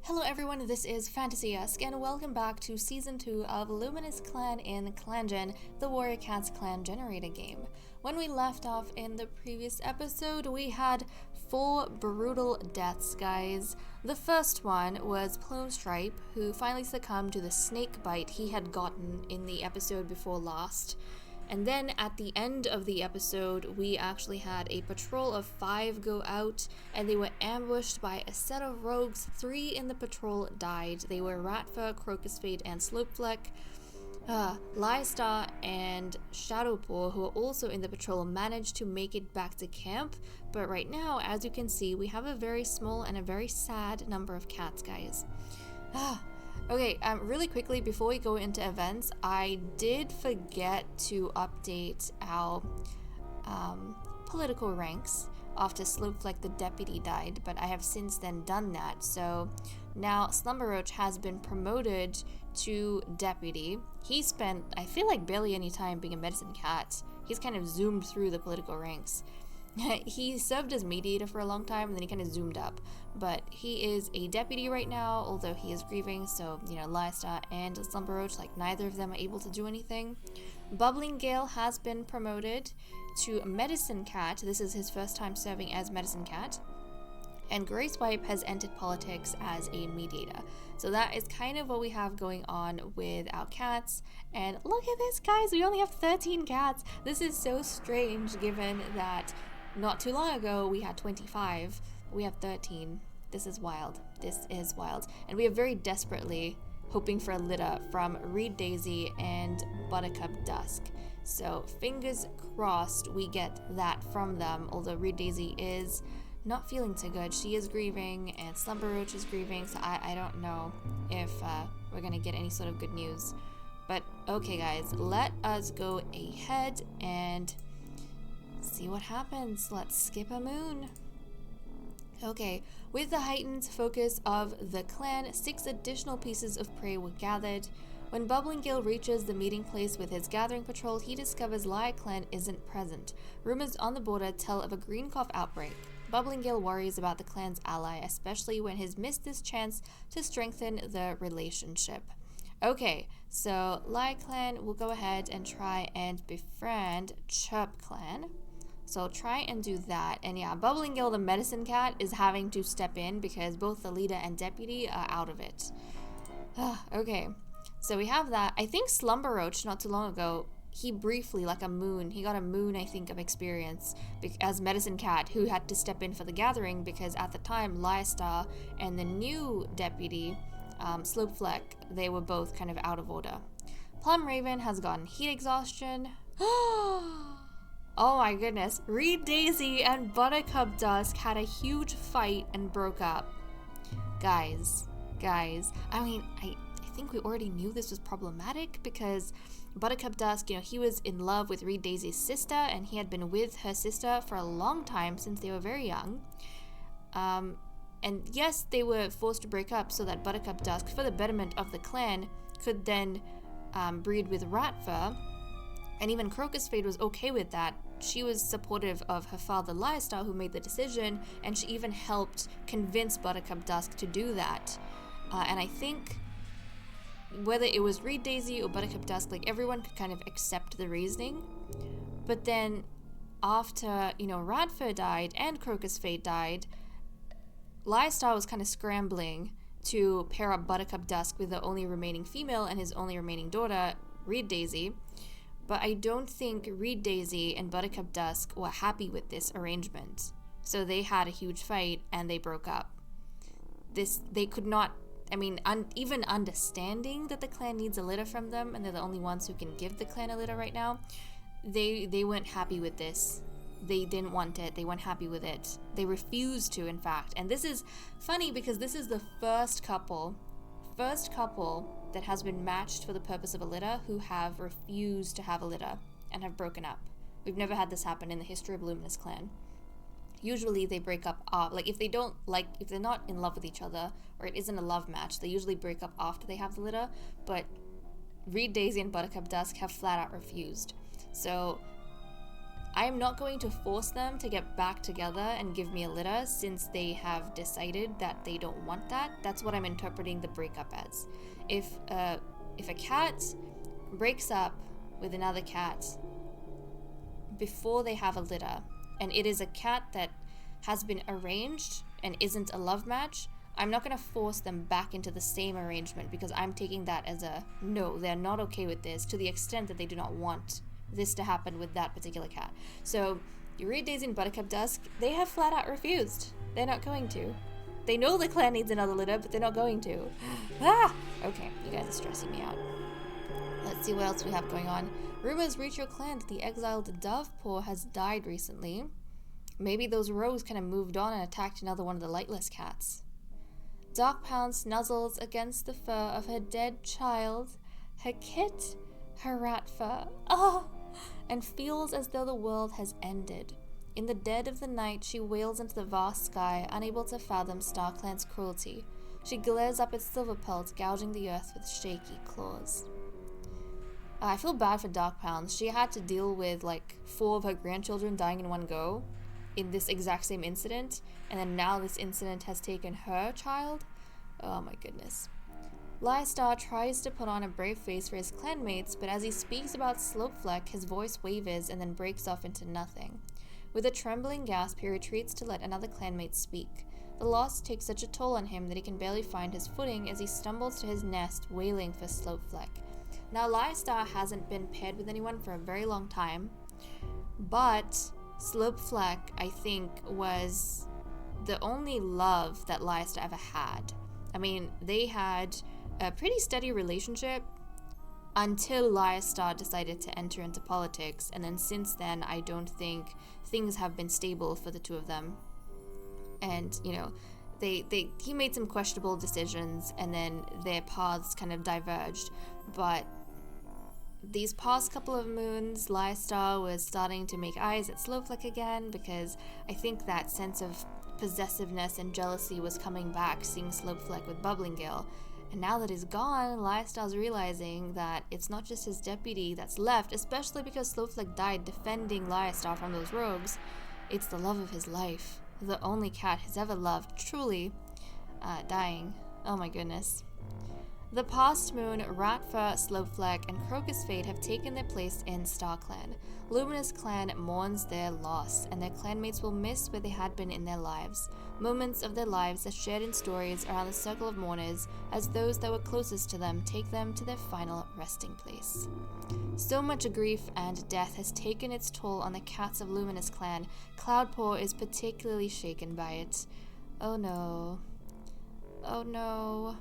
Hello everyone, this is Fantasy-esque, and welcome back to Season 2 of Luminous Clan in ClanGen, the Warrior Cats clan generator game. When we left off in the previous episode, we had 4 brutal deaths, guys. The first one was Plumestripe, who finally succumbed to the snake bite he had gotten in the episode before last. And then at the end of the episode, we actually had a patrol of 5 go out, and they were ambushed by a set of rogues. 3 in the patrol died. They were Ratfur, Crocusfade, and Slopefleck. Lystar and Shadowpaw, who are also in the patrol, managed to make it back to camp. But right now, as you can see, we have a very small and a very sad number of cats, guys. Okay, really quickly before we go into events, I did forget to update our political ranks after Slopefleck the deputy died, but I have since then done that. So now Slumberroach has been promoted to deputy. He spent, I feel like, barely any time being a medicine cat. He's kind of zoomed through the political ranks. He served as mediator for a long time, and then he kind of zoomed up. But he is a deputy right now, although he is grieving, so, you know, Lystar and Slumberroach, like, neither of them are able to do anything. Bubbling Gale has been promoted to Medicine Cat. This is his first time serving as Medicine Cat. And Gracewipe has entered politics as a mediator. So that is kind of what we have going on with our cats. And look at this, guys, we only have 13 cats. This is so strange given that not too long ago we had 25. We have 13. This is wild. This is wild. And we are very desperately hoping for a litter from Reed Daisy and Buttercup Dusk. So fingers crossed we get that from them, although Reed Daisy is not feeling too good. She is grieving and Slumberroach is grieving, so I don't know if we're gonna get any sort of good news. But okay, guys, let us go ahead and see what happens. Let's skip a moon. Okay, with the heightened focus of the clan, 6 additional pieces of prey were gathered. When Bubbling Gale reaches the meeting place with his gathering patrol, he discovers Lion Clan isn't present. Rumors on the border tell of a green cough outbreak. Bubbling Gale worries about the clan's ally, especially when he's missed this chance to strengthen the relationship. Okay, so Lion Clan will go ahead and try and befriend Chirp Clan. So try and do that. And yeah, Bubbling Gale, the medicine cat, is having to step in because both the leader and deputy are out of it. Okay, so we have that. I think Slumberroach, not too long ago, he briefly, like a moon, he got a moon, I think, of experience as medicine cat who had to step in for the gathering because at the time, Lystar and the new deputy, Slopefleck, they were both kind of out of order. Plum Raven has gotten heat exhaustion. Oh my goodness, Reed Daisy and Buttercup Dusk had a huge fight and broke up. Guys, I mean, I think we already knew this was problematic because Buttercup Dusk, you know, he was in love with Reed Daisy's sister, and he had been with her sister for a long time since they were very young. And yes, they were forced to break up so that Buttercup Dusk, for the betterment of the clan, could then breed with Ratfur. And even Crocusfade was okay with that. She was supportive of her father Lystar, who made the decision, and she even helped convince Buttercup Dusk to do that. And I think whether it was Reed Daisy or Buttercup Dusk, like, everyone could kind of accept the reasoning. But then after, you know, Ratfur died and Crocusfade died, Lystar was kind of scrambling to pair up Buttercup Dusk with the only remaining female and his only remaining daughter, Reed Daisy. But I don't think Reed Daisy and Buttercup Dusk were happy with this arrangement. So they had a huge fight and they broke up. They could not, I mean, even understanding that the clan needs a litter from them and they're the only ones who can give the clan a litter right now, they weren't happy with this. They didn't want it. They weren't happy with it. They refused to, in fact. And this is funny because this is the first couple that has been matched for the purpose of a litter who have refused to have a litter and have broken up. We've never had this happen in the history of Luminous Clan. Usually they break up, like if they're not in love with each other or it isn't a love match, they usually break up after they have the litter, but Reed Daisy and Buttercup Dusk have flat out refused. So I'm not going to force them to get back together and give me a litter since they have decided that they don't want that. That's what I'm interpreting the breakup as. If a cat breaks up with another cat before they have a litter, and it is a cat that has been arranged and isn't a love match, I'm not going to force them back into the same arrangement because I'm taking that as a no, they're not okay with this to the extent that they do not want this to happen with that particular cat. So you read Daisy and Buttercup Dusk, they have flat out refused. They're not going to. They know the clan needs another litter, but they're not going to. Okay, you guys are stressing me out. Let's see what else we have going on. Rumors reach your clan that the exiled Dovepaw has died recently. Maybe those rogues kind of moved on and attacked another one of the lightless cats. Darkpound snuzzles against the fur of her dead child, her kit, her rat fur, and feels as though the world has ended. In the dead of the night, she wails into the vast sky, unable to fathom StarClan's cruelty. She glares up at Silverpelt, gouging the earth with shaky claws. I feel bad for Darkpound. She had to deal with like 4 of her grandchildren dying in one go in this exact same incident, and then now this incident has taken her child. Oh my goodness. Lystar tries to put on a brave face for his clanmates, but as he speaks about Slopefleck, his voice wavers and then breaks off into nothing. With a trembling gasp, he retreats to let another clanmate speak. The loss takes such a toll on him that he can barely find his footing as he stumbles to his nest, wailing for Slopefleck. Now, Lystar hasn't been paired with anyone for a very long time, but Slopefleck, I think, was the only love that Lystar ever had. I mean, they had a pretty steady relationship until Lystar decided to enter into politics, and then since then I don't think things have been stable for the two of them. And you know, he made some questionable decisions and then their paths kind of diverged. But these past couple of moons, Lystar was starting to make eyes at Slowfleck again, because I think that sense of possessiveness and jealousy was coming back, seeing Slopefleck with Bubbling Gale. And now that he's gone, Lystar's realizing that it's not just his deputy that's left, especially because Slopefleck died defending Lystar from those rogues. It's the love of his life, the only cat he's ever loved, truly, dying. Oh my goodness. The past moon, Ratfur, Slopefleck, and Crocus Fade have taken their place in StarClan. Luminous Clan mourns their loss, and their clanmates will miss where they had been in their lives. Moments of their lives are shared in stories around the circle of mourners, as those that were closest to them take them to their final resting place. So much grief and death has taken its toll on the cats of Luminous Clan. Cloudpaw is particularly shaken by it. Oh no. Oh no.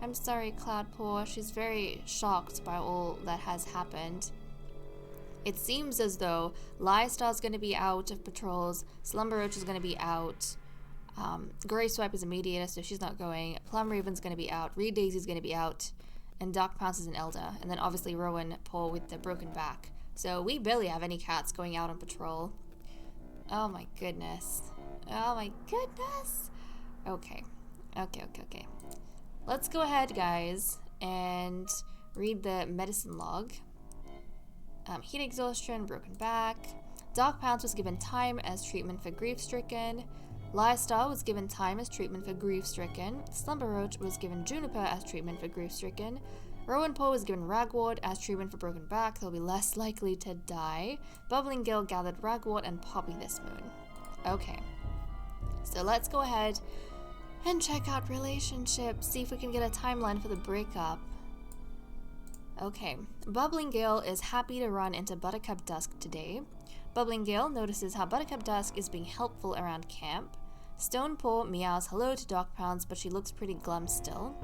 I'm sorry, Cloudpaw. She's very shocked by all that has happened. It seems as though Lystar's going to be out of patrols, Slumberroach is going to be out, Grey Swipe is a mediator, so she's not going, Plum Raven's going to be out, Reed Daisy's going to be out, and Dark Pounce is an elder, and then obviously Rowan Paw with the broken back. So we barely have any cats going out on patrol. Oh my goodness. Oh my goodness. Okay. Let's go ahead, guys, and read the medicine log. Heat exhaustion, broken back. Dark Pounce was given time as treatment for grief-stricken. Lystar was given time as treatment for grief-stricken. Slumberroach was given Juniper as treatment for grief-stricken. Rowan Paw was given Ragwort as treatment for broken back. They'll be less likely to die. Bubbling Gill gathered Ragwort and Poppy this moon. Okay, so let's go ahead and check out relationships, see if we can get a timeline for the breakup. Okay, Bubbling Gale is happy to run into Buttercup Dusk today. Bubbling Gale notices how Buttercup Dusk is being helpful around camp. Stonepaw meows hello to Dark Pounce, but she looks pretty glum still.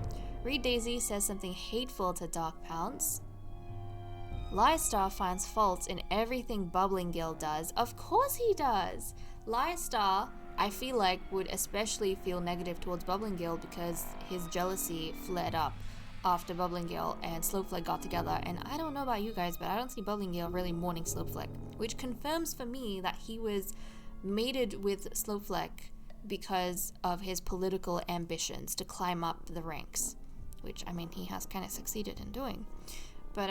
Reed Daisy says something hateful to Dark Pounce. Lystar finds faults in everything Bubbling Gale does. Of course he does! Lystar, I feel like, would especially feel negative towards Bubbling Gale because his jealousy flared up after Bubbling Gale and Slopefleck got together, and I don't know about you guys, but I don't see Bubbling Gale really mourning Slopefleck, which confirms for me that he was mated with Slopefleck because of his political ambitions to climb up the ranks, which, I mean, he has kind of succeeded in doing. But,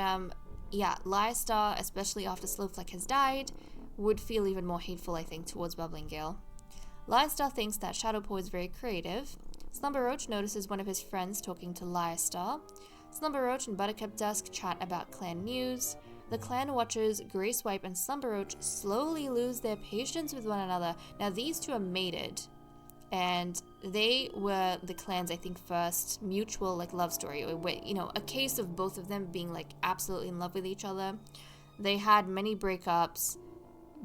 yeah, Lystar, especially after Slopefleck has died, would feel even more hateful, I think, towards Bubbling Gale. Lyastar thinks that Shadowpaw is very creative. Slumberroach notices one of his friends talking to Lyastar. Slumberroach and Buttercup Dusk chat about clan news. The clan watchers Gracewipe and Slumberroach slowly lose their patience with one another. Now these two are mated, and they were the clan's, I think, first mutual like love story, or a case of both of them being like absolutely in love with each other. They had many breakups,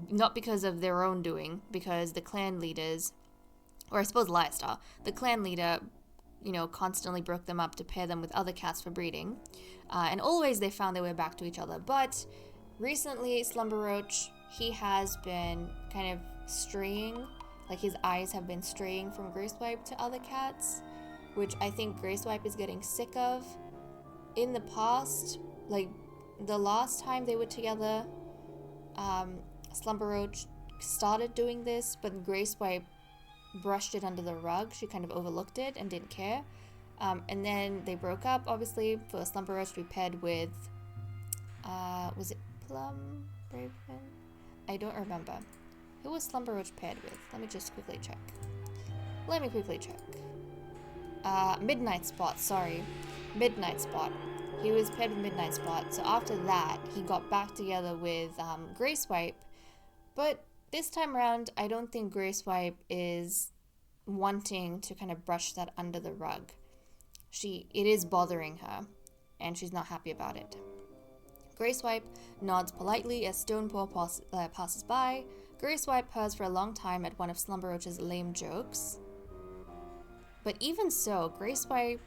not because of their own doing, because the clan leaders, or I suppose Lyastar, the clan leader, constantly broke them up to pair them with other cats for breeding. And always they found their way back to each other. But recently, Slumberroach, he has been kind of straying, like his eyes have been straying from Gracewipe to other cats, which I think Gracewipe is getting sick of. In the past, like the last time they were together, Slumberroach started doing this, but Gracewipe brushed it under the rug. She kind of overlooked it and didn't care. And then they broke up, obviously, for Slumberroach to be paired with, was it Plum Raven? I don't remember. Who was Slumberroach paired with? Let me just quickly check. Midnight Spot, sorry. Midnight Spot. He was paired with Midnight Spot. So after that, he got back together with Gracewipe. But this time around, I don't think Gracewipe is wanting to kind of brush that under the rug. It is bothering her, and she's not happy about it. Gracewipe nods politely as Stonepaw passes by. Gracewipe purrs for a long time at one of Slumberroach's lame jokes. But even so, Gracewipe,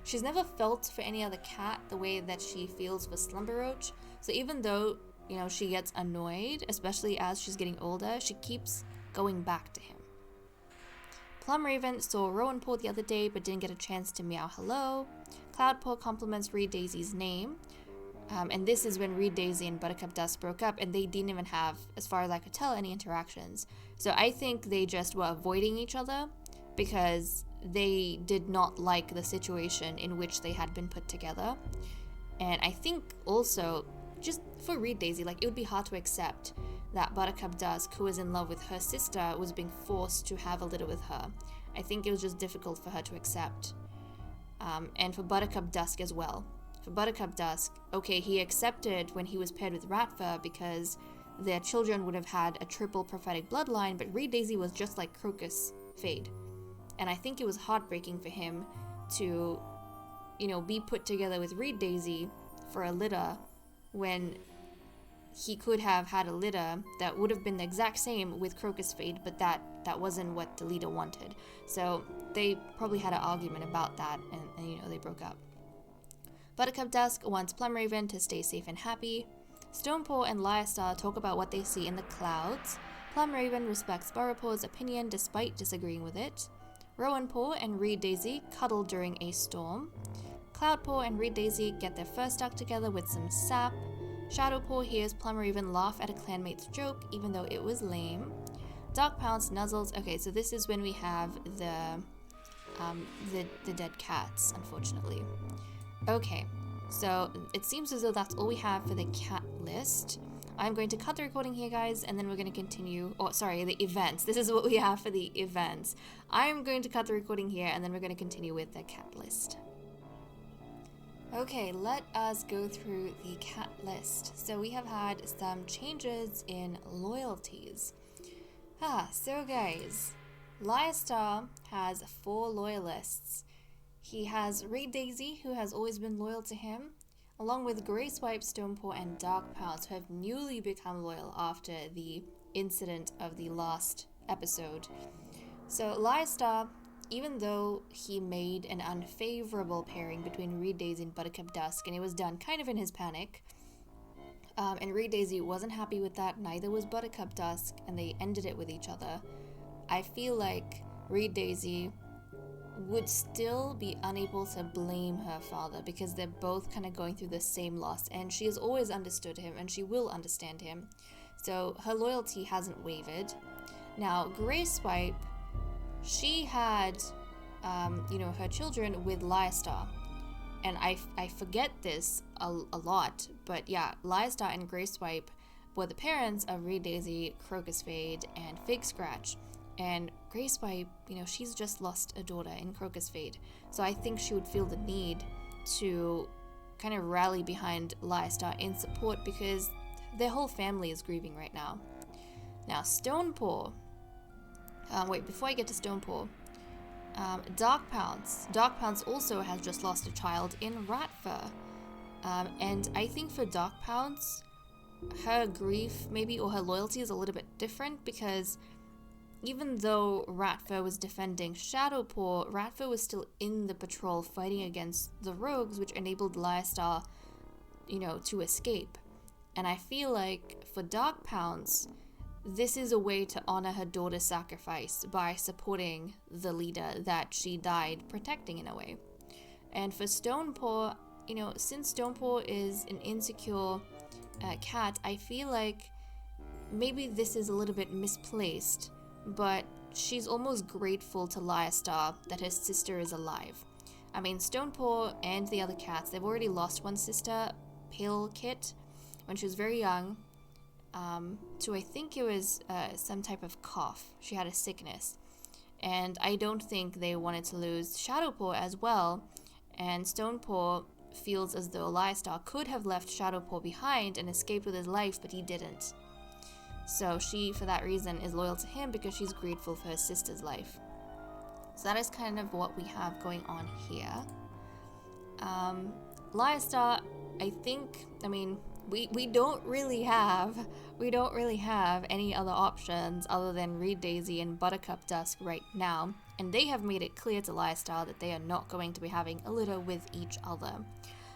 she's never felt for any other cat the way that she feels for Slumberroach. So even though, she gets annoyed, especially as she's getting older, she keeps going back to him. Plum Raven saw Rowanpaw the other day but didn't get a chance to meow hello. Cloudpaw compliments Reed Daisy's name. And this is when Reed Daisy and Buttercup Dusk broke up, and they didn't even have, as far as I could tell, any interactions. So I think they just were avoiding each other because they did not like the situation in which they had been put together. And I think also, just for Reed Daisy, it would be hard to accept that Buttercup Dusk, who was in love with her sister, was being forced to have a litter with her. I think it was just difficult for her to accept. And for Buttercup Dusk as well. For Buttercup Dusk, okay, he accepted when he was paired with Ratfur because their children would have had a triple prophetic bloodline, but Reed Daisy was just like Crocus Fade. And I think it was heartbreaking for him to, be put together with Reed Daisy for a litter when he could have had a litter that would have been the exact same with Crocus Fade, but that wasn't what the leader wanted. So they probably had an argument about that, and they broke up. Buttercup Dusk wants Plum Raven to stay safe and happy. Stonepaw and Lyastar talk about what they see in the clouds. Plum Raven respects Burrowpaw's opinion despite disagreeing with it. Rowanpaw and Reed Daisy cuddle during a storm. Cloudpaw and Reed Daisy get their first duck together with some sap. Shadowpaw hears Plum Raven laugh at a clanmate's joke, even though it was lame. Dark Pounce nuzzles. Okay, so this is when we have the dead cats, unfortunately. Okay, so it seems as though that's all we have for the cat list. I'm going to cut the recording here, guys, and then we're going to continue. Oh, sorry, the events. This is what we have for the events. I'm going to cut the recording here, and then we're going to continue with the cat list. Okay, let us go through the cat list. So we have had some changes in loyalties. So guys, Lyastar has 4 loyalists. He has Reed Daisy, who has always been loyal to him, along with Gracewipe, Stonepaw, and Dark Pounce, who have newly become loyal after the incident of the last episode. So Lyastar, even though he made an unfavorable pairing between Reed Daisy and Buttercup Dusk, and it was done kind of in his panic, and Reed Daisy wasn't happy with that, neither was Buttercup Dusk, and they ended it with each other, I feel like Reed Daisy would still be unable to blame her father because they're both kind of going through the same loss, and she has always understood him and she will understand him, so her loyalty hasn't wavered. Now Gracewipe, she had her children with Lyastar, and I forget this a lot, but yeah, Lyastar and Gracewipe were the parents of Reed Daisy, Crocus Fade, and Fig Scratch. And Grace Pipe, you know, she's just lost a daughter in Crocus Fade. So I think she would feel the need to kind of rally behind Lystar in support because their whole family is grieving right now. Now, Stonepaw. Wait, before I get to Stonepaw, Dark Pounce. Dark Pounce also has just lost a child in Ratfur. And I think for Dark Pounce, her grief maybe or her loyalty is a little bit different because even though Ratfur was defending Shadowpaw, Ratfur was still in the patrol fighting against the rogues, which enabled Lystar, you know, to escape. And I feel like for Dark Pounce, this is a way to honor her daughter's sacrifice by supporting the leader that she died protecting in a way. And for Stonepaw, you know, since Stonepaw is an insecure cat, I feel like maybe this is a little bit misplaced, but she's almost grateful to Lystar that her sister is alive. I mean, Stonepaw and the other cats, they've already lost one sister, Pale Kit, when she was very young, to I think it was some type of cough. She had a sickness. And I don't think they wanted to lose Shadowpaw as well, and Stonepaw feels as though Lystar could have left Shadowpaw behind and escaped with his life, but he didn't. So she, for that reason, is loyal to him because she's grateful for her sister's life. So that is kind of what we have going on here. Lystar, I think, I mean, we don't really have any other options other than Reed Daisy and Buttercup Dusk right now, and they have made it clear to Lystar that they are not going to be having a litter with each other.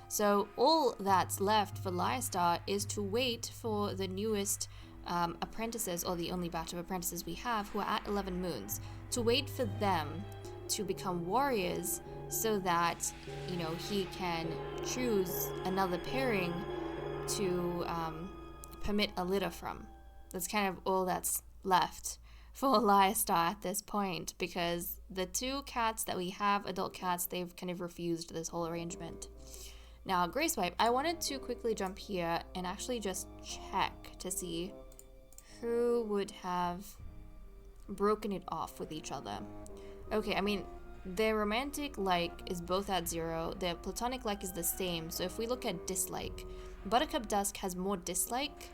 So all that's left for Lystar is to wait for the newest apprentices, or the only batch of apprentices we have, who are at 11 moons, to wait for them to become warriors so that, you know, he can choose another pairing to permit a litter from. That's kind of all that's left for Lystar at this point, because the two cats that we have, adult cats, they've kind of refused this whole arrangement. Now, Gracepipe, I wanted to quickly jump here and actually just check to see who would have broken it off with each other. Okay, I mean, their romantic like is both at 0, their platonic like is the same, so if we look at dislike, Buttercup Dusk has more dislike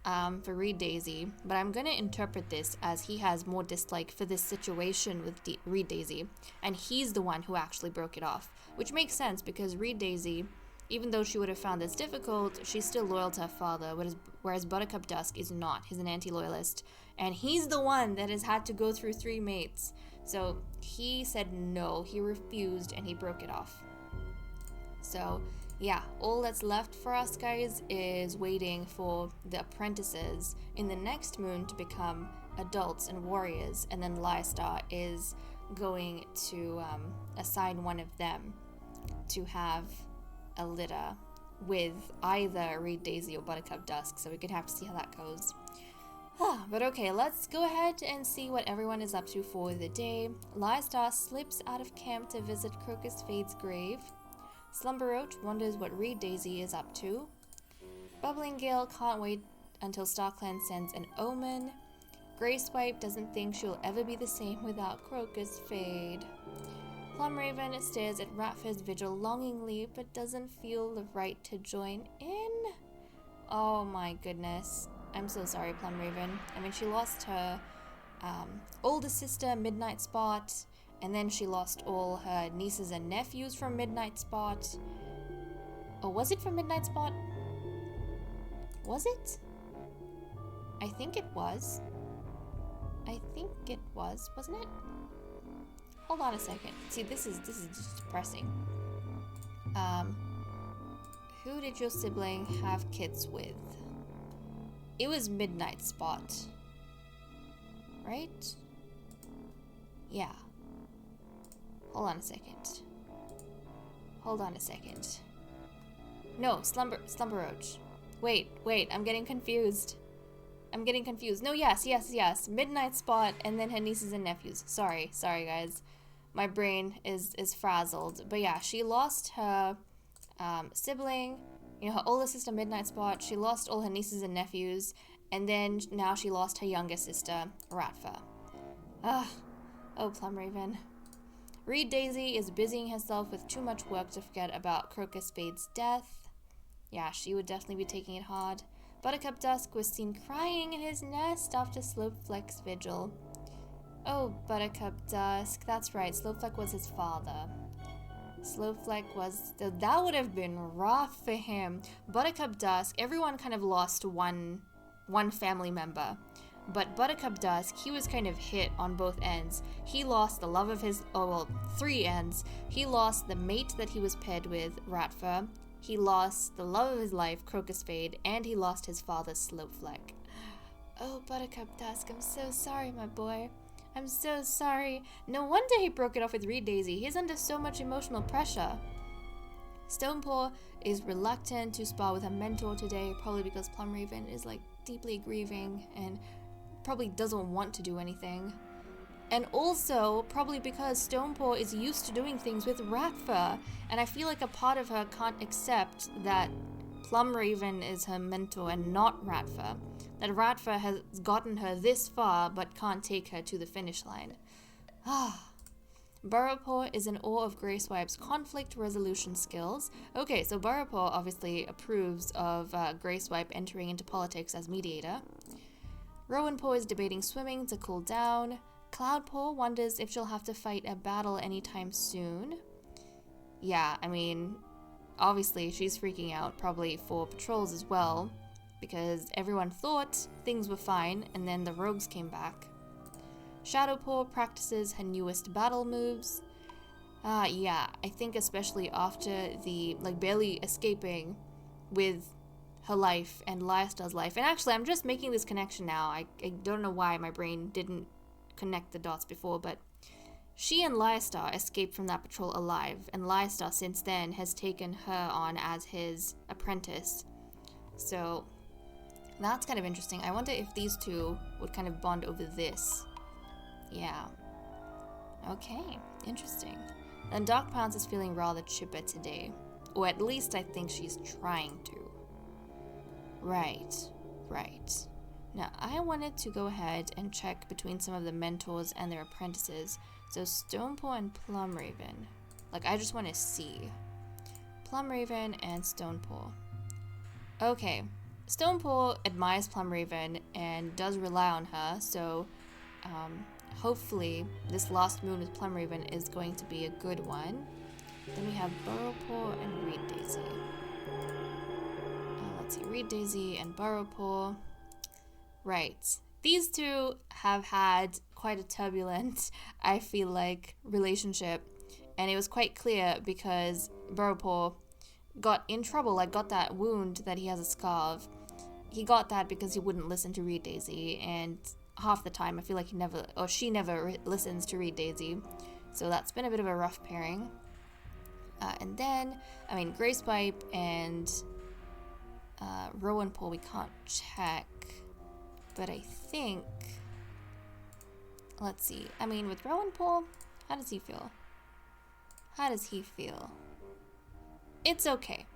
for Reed Daisy, but I'm gonna interpret this as he has more dislike for this situation with Reed Daisy, and he's the one who actually broke it off, which makes sense because Reed Daisy, even though she would have found this difficult, she's still loyal to her father, whereas Buttercup Dusk is not. He's an anti-loyalist, and he's the one that has had to go through 3 mates. So he said no, he refused, and he broke it off. So yeah, all that's left for us, guys, is waiting for the apprentices in the next moon to become adults and warriors, and then Lystar is going to assign one of them to have a litter with either Reed Daisy or Buttercup Dusk, so we could have to see how that goes. But okay, let's go ahead and see what everyone is up to for the day. Lystar slips out of camp to visit Crocus Fade's grave. Slumberroach wonders what Reed Daisy is up to. Bubbling Gale can't wait until StarClan sends an omen. Gracepipe doesn't think she'll ever be the same without Crocus Fade. Plumraven stares at Ratfur's vigil longingly, but doesn't feel the right to join in. Oh my goodness. I'm so sorry, Plumraven. I mean, she lost her older sister, Midnight Spot, and then she lost all her nieces and nephews from Midnight Spot. Oh, was it from Midnight Spot? Was it? I think it was. I think it was, wasn't it? Hold on a second. See, this is just depressing. Who did your sibling have kids with? It was Midnight Spot. Right? Yeah. Hold on a second. No, Slumberroach. Wait, I'm getting confused. No, yes. Midnight Spot and then her nieces and nephews. Sorry guys. My brain is frazzled. But yeah, she lost her sibling, You know, her older sister, Midnight Spot, she lost all her nieces and nephews, and then now she lost her younger sister, Ratfa. Ah, oh, Plumraven. Reed Daisy is busying herself with too much work to forget about Crocus Spade's death. Yeah, she would definitely be taking it hard. Buttercup Dusk was seen crying in his nest after Slopefleck's vigil. Oh, Buttercup Dusk, that's right, Slopefleck was his father. Slopefleck was... that would have been rough for him. Buttercup Dusk, everyone kind of lost one family member. But Buttercup Dusk, he was kind of hit on both ends. He lost the love of his... oh, well, three ends. He lost the mate that he was paired with, Ratfa. He lost the love of his life, Crocus Spade. And he lost his father, Slopefleck. Oh, Buttercup Dusk, I'm so sorry, my boy. I'm so sorry. No wonder he broke it off with Reed Daisy. He's under so much emotional pressure. Stonepaw is reluctant to spar with her mentor today, probably because Plumraven is, like, deeply grieving and probably doesn't want to do anything. And also, probably because Stonepaw is used to doing things with Ratfa, and I feel like a part of her can't accept that Plumraven is her mentor and not Ratfa. That Ratfa has gotten her this far, but can't take her to the finish line. Burrowpaw is in awe of Grayswipe's conflict resolution skills. Okay, so Burrowpaw obviously approves of Grayswipe entering into politics as mediator. Rowanpaw is debating swimming to cool down. Cloudpaw wonders if she'll have to fight a battle anytime soon. Yeah, I mean, obviously she's freaking out, probably for patrols as well, because everyone thought things were fine, and then the rogues came back. Shadowpaw practices her newest battle moves. Yeah, I think especially after the, like, barely escaping with her life and Lystar's life. And actually, I'm just making this connection now. I don't know why my brain didn't connect the dots before, but she and Lystar escaped from that patrol alive, and Lystar since then has taken her on as his apprentice. So that's kind of interesting. I wonder if these two would kind of bond over this. Yeah. Okay, interesting. And Dark Pounce is feeling rather chipper today. Or at least I think she's trying to. Right. Now, I wanted to go ahead and check between some of the mentors and their apprentices. So Stonepaw and Plumraven. Like, I just want to see. Plumraven and Stonepaw. Okay. Stonepaw admires Plumraven and does rely on her, so hopefully this last moon with Plumraven is going to be a good one. Then we have Burrowpaw and Reed Daisy. Let's see, Reed Daisy and Burrowpaw. Right. These two have had quite a turbulent, I feel like, relationship. And it was quite clear because Burrowpaw got in trouble, like got that wound that he has a scar of. He got that because he wouldn't listen to Reed Daisy, and half the time I feel like she never listens to Reed Daisy. So that's been a bit of a rough pairing. And then, I mean, Gracepipe and Rowanpaw we can't check, but I think, let's see, I mean, with Rowanpaw, how does he feel? It's okay.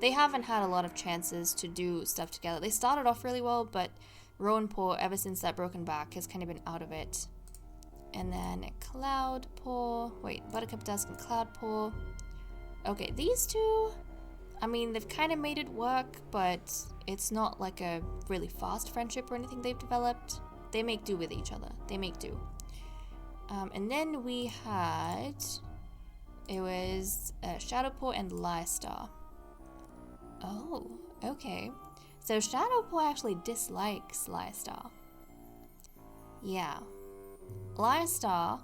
They haven't had a lot of chances to do stuff together. They started off really well, but Rowanpaw, ever since that broken back, has kind of been out of it. And then Buttercup Dusk and Cloudpaw. Okay, these two, I mean, they've kind of made it work, but it's not like a really fast friendship or anything they've developed. They make do with each other. And then we had, it was Shadowpaw and Lystar. Oh, okay. So Shadowpaw actually dislikes Lystar. Yeah. Lystar,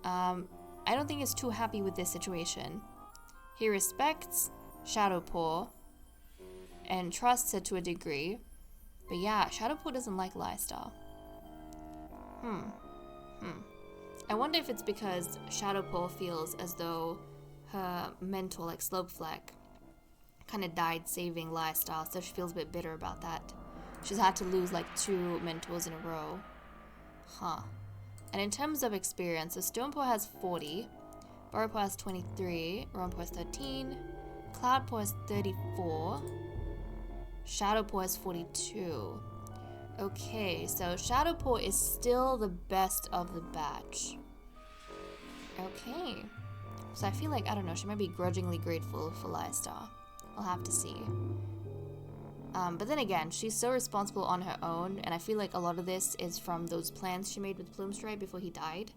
I don't think is too happy with this situation. He respects Shadowpaw and trusts her to a degree. But yeah, Shadowpaw doesn't like Lystar. I wonder if it's because Shadowpaw feels as though her mentor, like Slopefleck, kind of died saving Lystar, so she feels a bit bitter about that. She's had to lose like 2 mentors in a row. And in terms of experience, so Stonepaw has 40, Burrowpaw has 23, Rowanpaw has 13, Cloudpaw is 34. Shadowpaw is 42. Okay, so Shadowpaw is still the best of the batch. Okay. So I feel like, I don't know, she might be grudgingly grateful for Lystar. I'll have to see. But then again, she's so responsible on her own, and I feel like a lot of this is from those plans she made with Plumestripe before he died.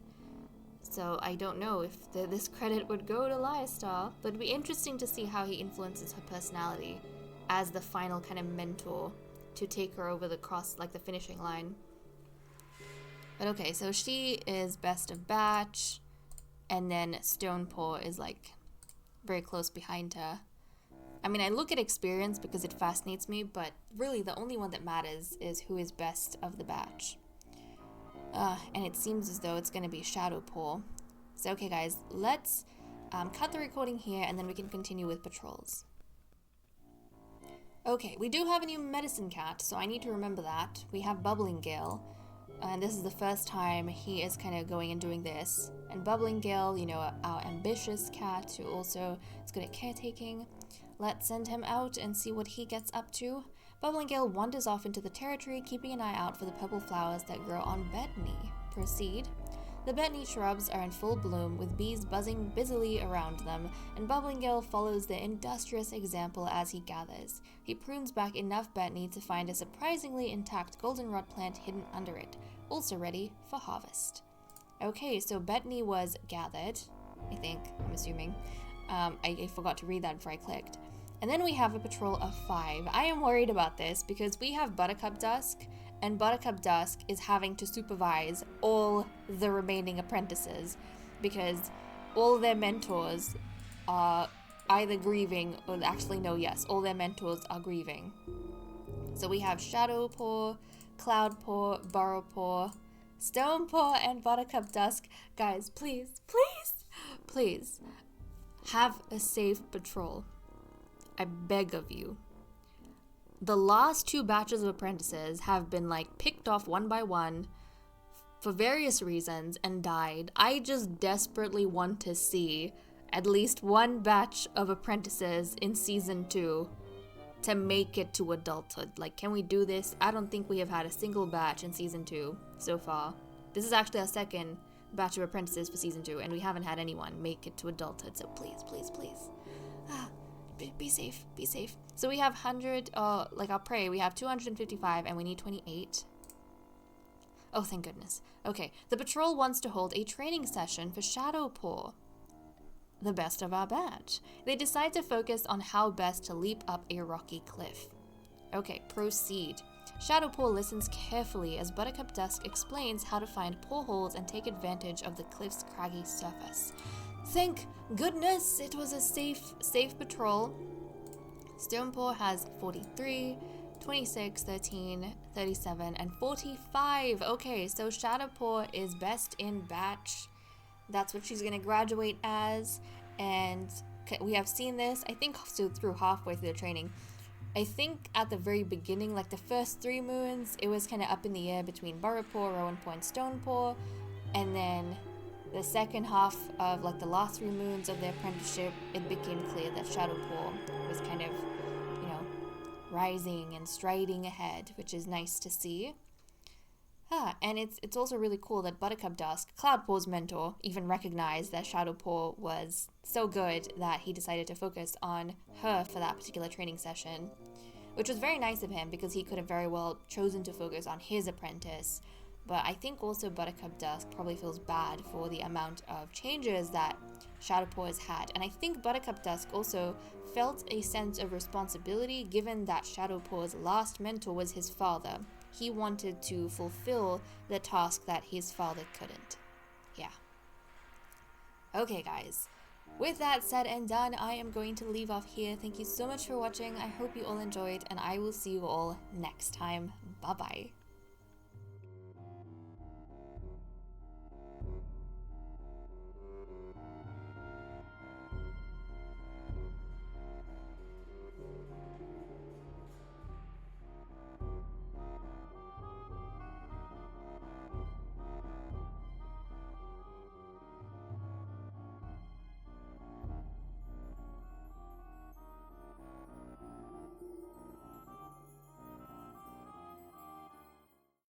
So I don't know if this credit would go to Lystar, but it'd be interesting to see how he influences her personality as the final kind of mentor to take her over the the finishing line. But okay, so she is best of batch, and then Stonepaw is like very close behind her. I mean, I look at experience because it fascinates me, but really the only one that matters is who is best of the batch. And it seems as though it's going to be Shadowpaw. So okay guys, let's cut the recording here and then we can continue with patrols. Okay, we do have a new medicine cat, so I need to remember that. We have Bubbling Gale, and this is the first time he is kind of going and doing this. And Bubbling Gale, you know, our ambitious cat who also is good at caretaking. Let's send him out and see what he gets up to. Bubbling Gale wanders off into the territory, keeping an eye out for the purple flowers that grow on Betony. Proceed. The Betony shrubs are in full bloom, with bees buzzing busily around them, and Bubbling Gale follows the industrious example as he gathers. He prunes back enough Betony to find a surprisingly intact goldenrod plant hidden under it, also ready for harvest. Okay, so Betony was gathered, I think, I'm assuming. I forgot to read that before I clicked. And then we have a patrol of 5. I am worried about this because we have Buttercup Dusk, and Buttercup Dusk is having to supervise all the remaining apprentices because all their mentors are either grieving or actually no, yes, all their mentors are grieving. So we have Shadowpaw, Cloudpaw, Burrowpaw, Stonepaw, and Buttercup Dusk. Guys, please, please, please have a safe patrol. I beg of you. The last 2 batches of apprentices have been like picked off one by one for various reasons and died. I just desperately want to see at least one batch of apprentices in season 2 to make it to adulthood. Like, can we do this? I don't think we have had a single batch in season 2 so far. This is actually our second batch of apprentices for season 2, and we haven't had anyone make it to adulthood. So please, please, please. Be safe, be safe. So we have 100, like I'll pray, we have 255 and we need 28. Oh, thank goodness. Okay, the patrol wants to hold a training session for Shadowpaw, the best of our batch. They decide to focus on how best to leap up a rocky cliff. Okay, proceed. Shadowpaw listens carefully as Buttercup Dusk explains how to find portholes and take advantage of the cliff's craggy surface. Thank goodness it was a safe patrol. Stonepaw has 43, 26, 13, 37, and 45. Okay, so Shadowpaw is best in batch. That's what she's going to graduate as. And we have seen this, I think, through halfway through the training. I think at the very beginning, like the first 3 moons, it was kind of up in the air between Burrowpaw, Rowanpaw, and Stonepaw. And then the second half of like the last 3 moons of their apprenticeship, it became clear that Shadowpaw was kind of, you know, rising and striding ahead, which is nice to see. And it's also really cool that Buttercup Dusk, Cloudpaw's mentor, even recognized that Shadowpaw was so good that he decided to focus on her for that particular training session, which was very nice of him because he could have very well chosen to focus on his apprentice. But I think also Buttercup Dusk probably feels bad for the amount of changes that Shadowpaw has had. And I think Buttercup Dusk also felt a sense of responsibility given that Shadowpaw's last mentor was his father. He wanted to fulfill the task that his father couldn't. Yeah. Okay, guys. With that said and done, I am going to leave off here. Thank you so much for watching. I hope you all enjoyed, and I will see you all next time. Bye-bye.